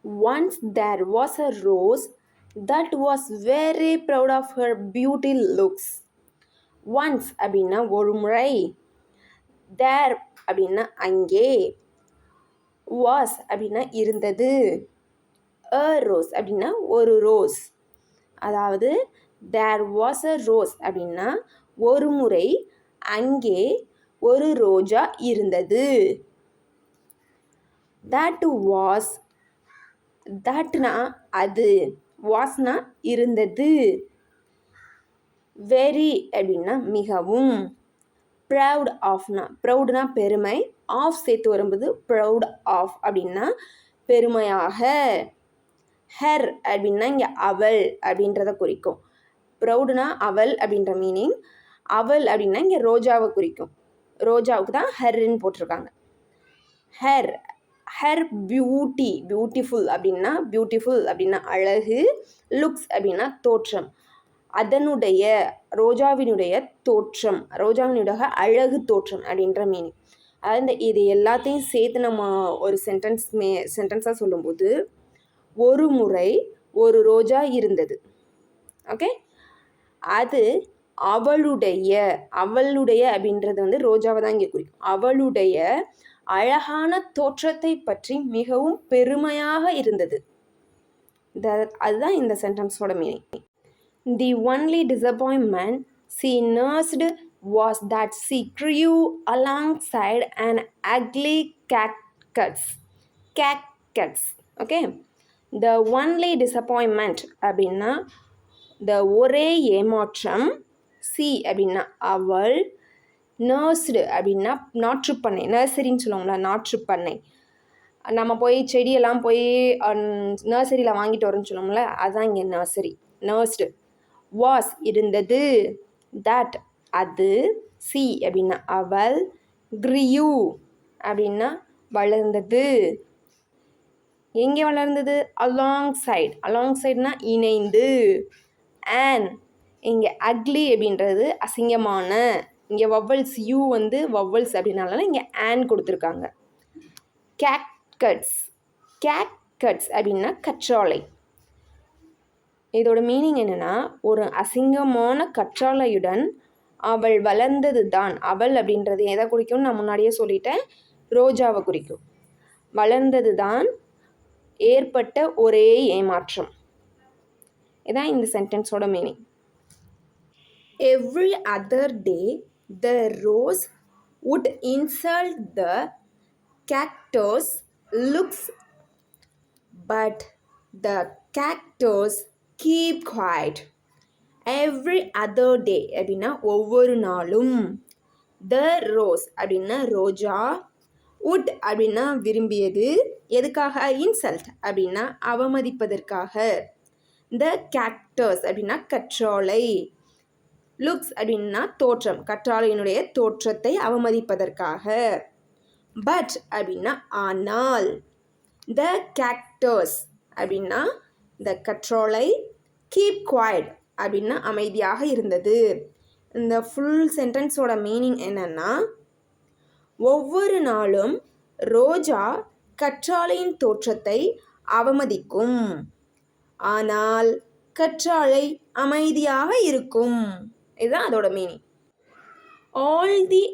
Once there was a rose that was very proud of her beauty looks. Once அப்படின்னா ஒரு முறை, there அப்படின்னா அங்கே, was அப்படின்னா இருந்தது, a rose அப்படின்னா ஒரு ரோஸ். அதாவது there was a rose அப்படின்னா ஒரு முறை அங்கே ஒரு ரோஜா இருந்தது. that was, thatனா அது, wasனா இருந்தது, very அப்படின்னா மிகவும், proud ofனா, proudனா பெருமை, of சேர்த்து வரும்போது proud of அப்படின்னா பெருமையாக, her அப்படின்னா இங்கே அவள் அப்படின்றத குறிக்கும். ப்ரௌடுனா அவள் அப்படின்ற மீனிங், அவள் அப்படின்னா இங்கே ரோஜாவை குறிக்கும். ரோஜாவுக்கு தான் ஹர்ன்னு போட்டிருக்காங்க. ஹர், ஹர் பியூட்டி, பியூட்டிஃபுல் அப்படின்னா அழகு, லுக்ஸ் அப்படின்னா தோற்றம், அதனுடைய ரோஜாவினுடைய தோற்றம், ரோஜாவினுடைய அழகு தோற்றம் அப்படின்ற மீனிங். அதாவது இது எல்லாத்தையும் சேர்த்து நம்ம ஒரு சென்டென்ஸாக சொல்லும்போது ஒரு முறை ஒரு ரோஜா இருந்தது. ஓகே, அது அவளுடைய அப்படின்றது வந்து ரோஜாவை தான் இங்கே குறிக்கும். அவளுடைய அழகான தோற்றத்தை பற்றி மிகவும் பெருமையாக இருந்தது. அதுதான் இந்த சென்டென்ஸோட meaning. The only disappointment she nursed was that she grew alongside an ugly cactus. Okay, the only disappointment அப்படின்னா the ஒரே ஏமாற்றம், she அப்படின்னா அவள், நர்ஸ்டு அப்படின்னா நாற்றுப்பண்ணை, நர்சரின்னு சொல்லுவாங்களா, நாற்றுப்பண்ணை. நம்ம போய் செடியெல்லாம் போய் நர்சரியில் வாங்கிட்டு வரோன்னு சொல்லுவோம்ல, அதுதான் இங்கே நர்சரி. நர்ஸ்டு, வாஸ் இருந்தது, தட் அது, சி அப்படின்னா அவள், கிரியூ அப்படின்னா வளர்ந்தது. எங்கே வளர்ந்தது? அலாங் சைட்னா இணைந்து, அண்ட் இங்கே அக்லி அப்படின்றது அசிங்கமான, இங்கே வவ்வல்ஸ், யூ வந்து வவ்வல்ஸ் அப்படின்னால இங்கே ஆன் கொடுத்துருக்காங்க. கேட்கட்ஸ் அப்படின்னா கற்றாழை. இதோட மீனிங் என்னென்னா, ஒரு அசிங்கமான கற்றாழையுடன் அவள் வளர்ந்தது தான். அவள் அப்படின்றது எதை குறிக்கும் நான் முன்னாடியே சொல்லிட்டேன், ரோஜாவை குறிக்கும். வளர்ந்தது தான் ஏற்பட்ட ஒரே ஏமாற்றம். இதான் இந்த சென்டென்ஸோட meaning. Every other day the rose would insult the cactus looks, but the cactus keep quiet. Every other day அப்படின்னா ஒவ்வொரு நாளும், the rose அப்படின்னா ரோஜா, would அப்படின்னா விரும்பியது, எதுக்காக? இன்சல்ட் அப்படின்னா அவமதிப்பதற்காக, the cactus அப்படின்னா கற்றாழை, லுக்ஸ் அப்படின்னா தோற்றம், கற்றாழையினுடைய தோற்றத்தை அவமதிப்பதற்காக, பட் அப்படின்னா ஆனால், the cactus அப்படின்னா the கற்றாழை, கீப் குவைட் அப்படின்னா அமைதியாக இருந்தது. இந்த ஃபுல் சென்டென்ஸோட மீனிங் என்னென்னா, ஒவ்வொரு நாளும் ரோஜா கற்றாழையின் தோற்றத்தை அவமதிக்கும், ஆனால் கற்றாழை அமைதியாக இருக்கும். இதுதான் அதோட meaning. All the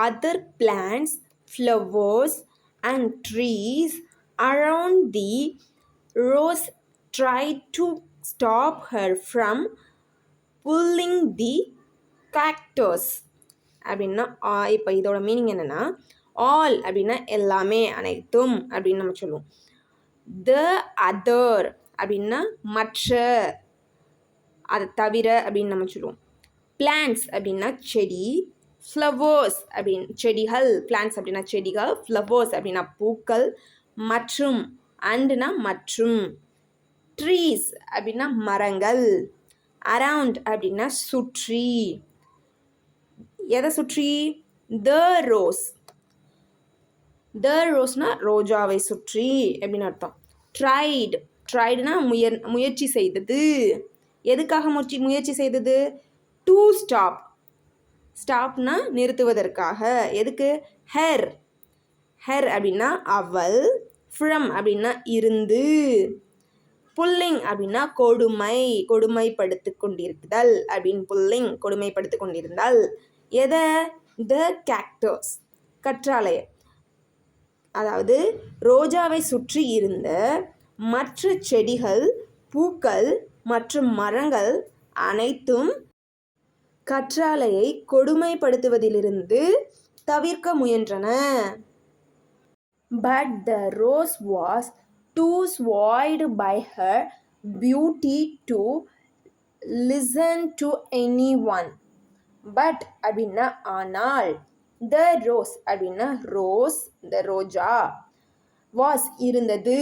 other plants, flowers and trees around the rose tried to stop her from pulling the cactus அப்படின்னா, இப்போ இதோட மீனிங் என்னென்னா, ஆல் அப்படின்னா எல்லாமே, அனைத்தும் அப்படின்னு நம்ம சொல்லுவோம். த அதர் அப்படின்னா மற்ற, அதை தவிர அப்படின்னு நம்ம சொல்லுவோம். பிளான்ட்ஸ் அப்படின்னா செடி, ஃப்ளவர்ஸ் அப்படின்னு செடிகள், பிளான்ட்ஸ் அப்படின்னா செடிகள், ஃப்ளவர்ஸ் அப்படின்னா பூக்கள், மற்றும், அண்டுனா மற்றும், ட்ரீஸ் அப்படின்னா மரங்கள், அரவுண்ட் அப்படின்னா சுற்றி. எதை சுற்றி? த ரோஸ்னா ரோஜாவை சுற்றி அப்படின்னு அர்த்தம். ட்ரைடுனா முயற்சி செய்தது. எதுக்காக முயற்சி செய்தது? டு ஸ்டாப்னா நிறுத்துவதற்காக. எதுக்கு? ஹெர் அப்படின்னா அவள், ஃப்ரம் அப்படின்னா இருந்து, புல்லிங் அப்படின்னா கொடுமைப்படுத்தி கொண்டிருத்தல் அப்படின்னு, புல்லிங் கொடுமைப்படுத்தி கொண்டிருந்தால் எதை, த கேக்டஸ் கற்றாழைய, அதாவது ரோஜாவை சுற்றி இருந்த மற்ற செடிகள், பூக்கள் மற்றும் மரங்கள் அனைத்தும் கற்றாழையை கொடுமைப்படுத்துவதிலிருந்து தவிர்க்க முயன்றன. But the rose was too swayed by her beauty to listen to anyone. But அப்படின்னா ஆனால், the rose அப்படின்னா ரோஸ், the ரோஜா, was இருந்தது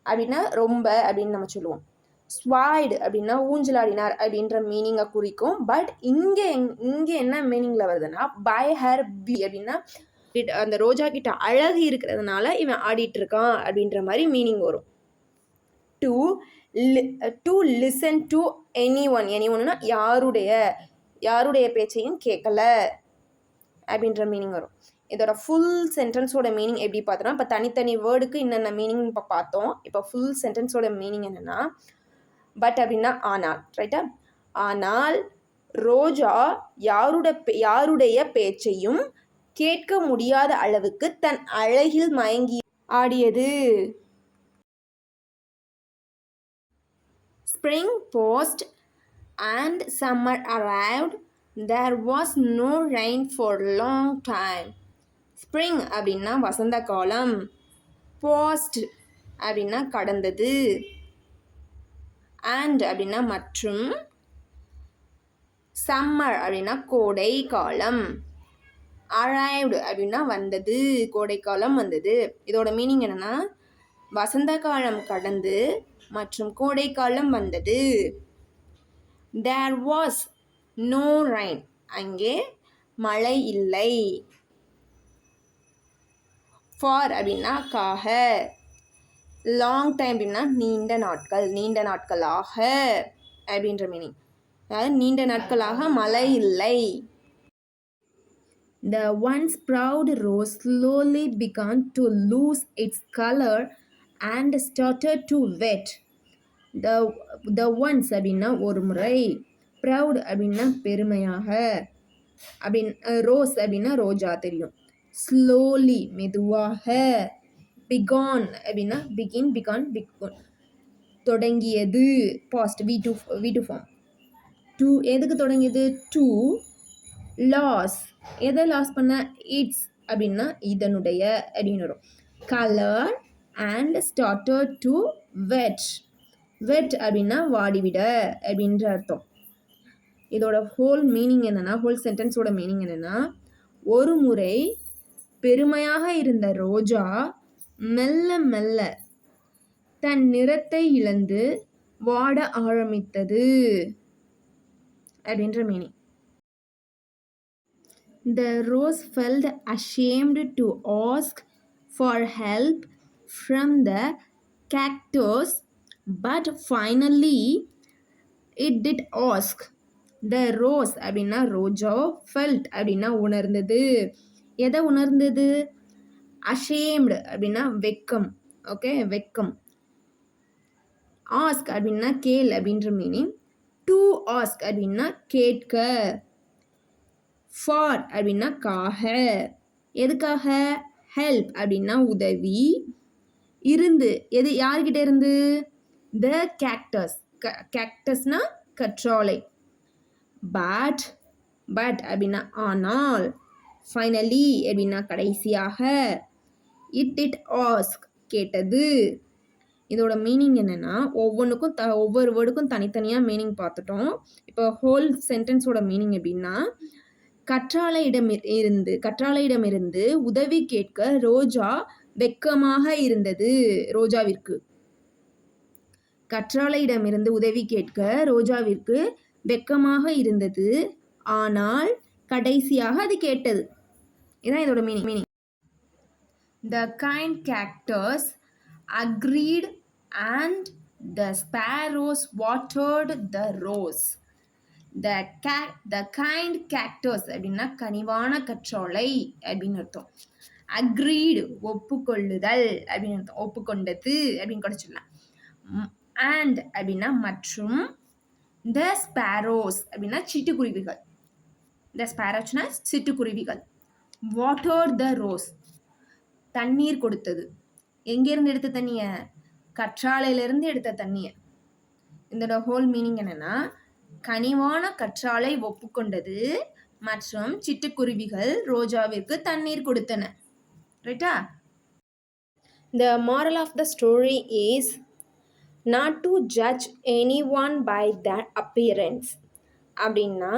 அப்படின்னா ரொம்ப அப்படின்னு நம்ம சொல்லுவோம். ஸ்வாய்டு அப்படின்னா ஊஞ்சலாடினார் அப்படின்ற மீனிங்கை குறிக்கும். பட் இங்கே என்ன மீனிங்கில் வருதுன்னா, பை ஹர் பி அப்படின்னா அந்த ரோஜா கிட்ட அழகு இருக்கிறதுனால இவன் ஆடிட்டு இருக்கான் அப்படின்ற மாதிரி மீனிங் வரும். டு லிசன் டு எனி ஒன்னா யாருடைய பேச்சையும் கேட்கல அப்படின்ற மீனிங் வரும். இதோட ஃபுல் சென்டென்ஸோட மீனிங் எப்படி பார்த்தோன்னா, இப்போ தனித்தனி வேர்டுக்கு என்னென்ன மீனிங் இப்போ பார்த்தோம். இப்போ ஃபுல் சென்டென்ஸோட மீனிங் என்னென்னா, பட் அப்படின்னா ஆனால், ரைட்டா? ஆனால் ரோஜா யாருடைய பேச்சையும் கேட்க முடியாத அளவுக்கு தன் அழகில் மயங்கி ஆடியது. Spring passed and summer arrived. There was no rain for a long time. Spring அப்படின்னா வசந்த காலம், பாஸ்ட் அப்படின்னா கடந்தது, அண்ட் அப்படின்னா மற்றும், சம்மர் அப்படின்னா கோடை காலம், அரைவ்டு அப்படின்னா வந்தது, கோடைக்காலம் வந்தது. இதோட மீனிங் என்னென்னா, வசந்த காலம் கடந்து மற்றும் கோடைக்காலம் வந்தது. There was no rain. அங்கே மழை இல்லை. For அப்படின்னா காக, லாங் டைம் அப்படின்னா நீண்ட நாட்களாக அப்படின்ற மீனிங். அதாவது நீண்ட நாட்களாக மழை இல்லை. The once proud rose slowly began to lose its color and started to wet. The once அப்படின்னா ஒரு முறை, proud அப்படின்னா பெருமையாக, ரோஸ் அப்படின்னா ரோஜா தெரியும், ஸ்லோலி மெதுவாக, began அப்படின்னா began தொடங்கியது, பாஸ்ட் V2 ஃபார்ம். எதுக்கு தொடங்கியது? டு லாஸ், எதை லாஸ் பண்ண? இட்ஸ் அப்படின்னா இதனுடைய அப்படின்னு வரும். Colour and started to wet அப்படின்னா வாடிவிட அப்படின்ற அர்த்தம். இதோட ஹோல் மீனிங் என்னன்னா, ஹோல் சென்டென்ஸோட மீனிங் என்னன்னா, ஒரு முறை பெருமையாக இருந்த ரோஜா மெல்ல மெல்ல தன் நிறத்தை இழந்து வாட ஆரம்பித்தது அப்படின்ற meaning. The rose felt ashamed to ask for help from the cactus, but finally it did ask. The rose அப்படின்னா ரோஜா, felt அப்படின்னா உணர்ந்தது. எதை உணர்ந்தது? ashamed அப்படின்னா வெக்கம், ஓகே, வெக்கம். ஆஸ்க் அப்படின்னா கேள் அப்படின்ற மீனிங். டு ஆஸ்க் அப்படின்னா கேட்க. ஃபார் அப்படின்னா காக, எதுக்காக? ஹெல்ப் அப்படின்னா உதவி, இருந்து எது யார்கிட்ட இருந்து? த கேக்டஸ், கேக்டஸ்னா கற்றாழை. பட் அப்படின்னா ஆனால், ஃபைனலி அப்படின்னா கடைசியாக, இட் ஆஸ்க் கேட்டது. இதோட மீனிங் என்னென்னா, ஒவ்வொன்றுக்கும் ஒவ்வொரு வேர்டுக்கும் தனித்தனியாக மீனிங் பார்த்துட்டோம். இப்போ ஹோல் சென்டென்ஸோட மீனிங் எப்படின்னா, கற்றாழையிடமிருந்து உதவி கேட்க ரோஜா வெட்கமாக இருந்தது. ரோஜாவிற்கு கற்றாழையிடமிருந்து உதவி கேட்க ரோஜாவிற்கு வெட்கமாக இருந்தது, ஆனால் கடைசியாக அது கேட்டது. இதுதான் இதோட meaning. The kind cactus agreed and the sparrows watered the rose. The kind cactus அப்படின்னா கனிவான கற்றாழை அப்படின்னு அர்த்தம். அக்ரீடு ஒப்புக்கொள்ளுதல் அப்படின்னு ஒப்புக்கொண்டது அப்படின்னு கூட சொல்லலாம். அண்ட் அப்படின்னா மற்றும், த ஸ்பேரோஸ் அப்படின்னா சிட்டுக்குருவிகள். த ஸ்பேரோஸ்னா சிட்டுக்குருவிகள். வாட்டர் த ரோஸ் தண்ணீர் கொடுத்தது. எங்கேருந்து எடுத்த தண்ணியை? கற்றாழையிலிருந்து எடுத்த தண்ணியை. இதோட ஹோல் மீனிங் என்னன்னா, கனிவான கற்றாழை ஒப்புக்கொண்டது மற்றும் சிட்டுக்குருவிகள் ரோஜாவிற்கு தண்ணீர் கொடுத்தன. ரைட்டா? The moral of the story is not to judge anyone by their appearance. அப்படின்னா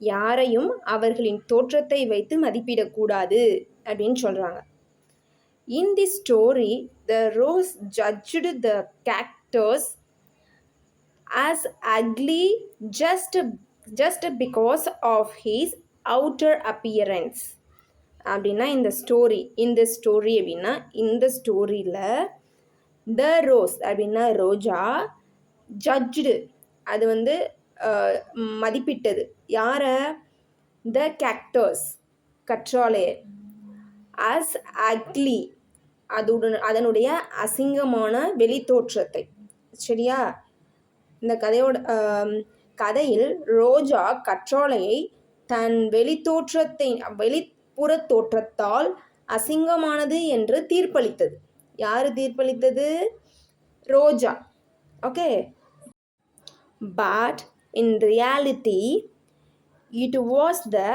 யாரையும் அவர்களின் தோற்றத்தை வைத்து மதிப்பிடக்கூடாது அப்படின்னு சொல்கிறாங்க. In this story, the rose judged the cactus as ugly just because of his outer appearance. அப்படின்னா இந்த ஸ்டோரி அப்படின்னா இந்த ஸ்டோரியில் த ரோஸ் அப்படின்னா ரோஜா, ஜட்ஜ்டு அது வந்து மதிப்பிட்டது யாரை? த கேக்டர்ஸ் கற்றாழையை, ஆஸ் அக்லி அதனுடைய அசிங்கமான வெளித்தோற்றத்தை. சரியா? இந்த கதையில் ரோஜா கற்றாழையை தன் வெளிப்புற தோற்றத்தால் அசிங்கமானது என்று தீர்ப்பளித்தது. யாரு தீர்ப்பளித்தது? ரோஜா. Okay. But in reality it was the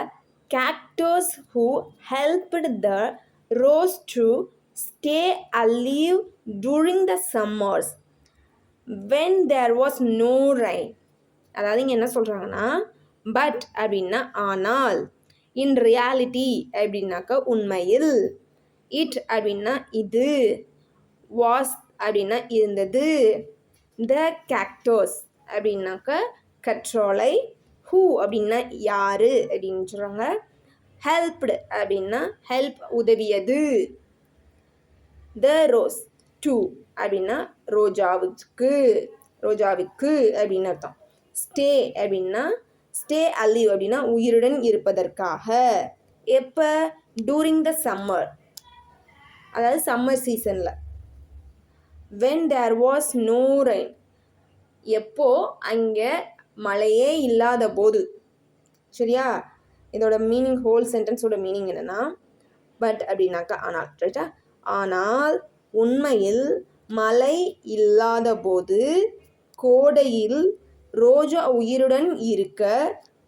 cactus who helped the rose to stay alive during the summers when there was no rain. அதாவது இங்கே என்ன சொல்கிறாங்கன்னா, பட் அப்படின்னா ஆனால், இன் ரியாலிட்டி அப்படின்னாக்கா உண்மையில், இட் அப்படின்னா இது, வாஸ் அப்படின்னா இருந்தது, த கேக்டஸ் அப்படின்னாக்கா கற்றாழை, ஹூ அப்படின்னா யாரு அப்படின்னு சொல்கிறாங்க, ஹெல்ப்டு அப்படின்னா ஹெல்ப் உதவியது, த ரோஸ் டு அப்படின்னா ரோஜாவுக்கு அப்படின்னு அர்த்தம், ஸ்டே அப்படின்னா ஸ்டே அலிவ் அப்படின்னா உயிருடன் இருப்பதற்காக. எப்போ? டூரிங் த சம்மர் அதாவது சம்மர் சீசனில். When there was no rain எப்போ? அங்கே மழையே இல்லாத போது. சரியா? இதோட மீனிங் ஹோல் சென்டென்ஸோட மீனிங் என்னென்னா, பட் அப்படின்னாக்கா ஆனால். ரைட்டா? ஆனால் உண்மையில் மழை இல்லாத போது கோடையில் ரோஜா உயிருடன் இருக்க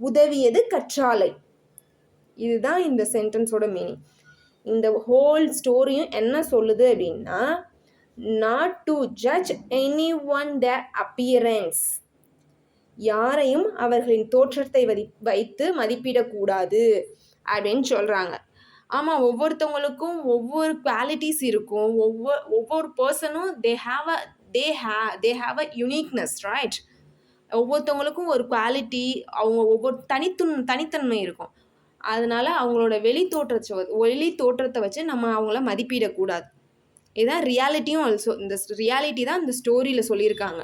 உதவியது கற்றாழை. இதுதான் இந்த சென்டென்ஸோட மீனிங். இந்த ஹோல் ஸ்டோரியும் என்ன சொல்லுது அப்படின்னா, not to judge anyone their appearance, யாரையும் அவர்களின் தோற்றத்தை வைத்து மதிப்பிடக்கூடாது அப்படின்னு சொல்கிறாங்க. ஆமாம், ஒவ்வொருத்தவங்களுக்கும் ஒவ்வொரு குவாலிட்டிஸ் இருக்கும். ஒவ்வொரு பர்சனும் they have a uniqueness, right? ஒவ்வொருத்தவங்களுக்கும் ஒரு குவாலிட்டி, அவங்க ஒவ்வொரு தனித்தன்மை இருக்கும். அதனால் அவங்களோட வெளித்தோற்றத்தை வச்சு நம்ம அவங்கள மதிப்பிடக்கூடாது. இதுதான் ரியாலிட்டியும் ஆல்சோ. இந்த ரியாலிட்டி தான் இந்த ஸ்டோரியில் சொல்லியிருக்காங்க.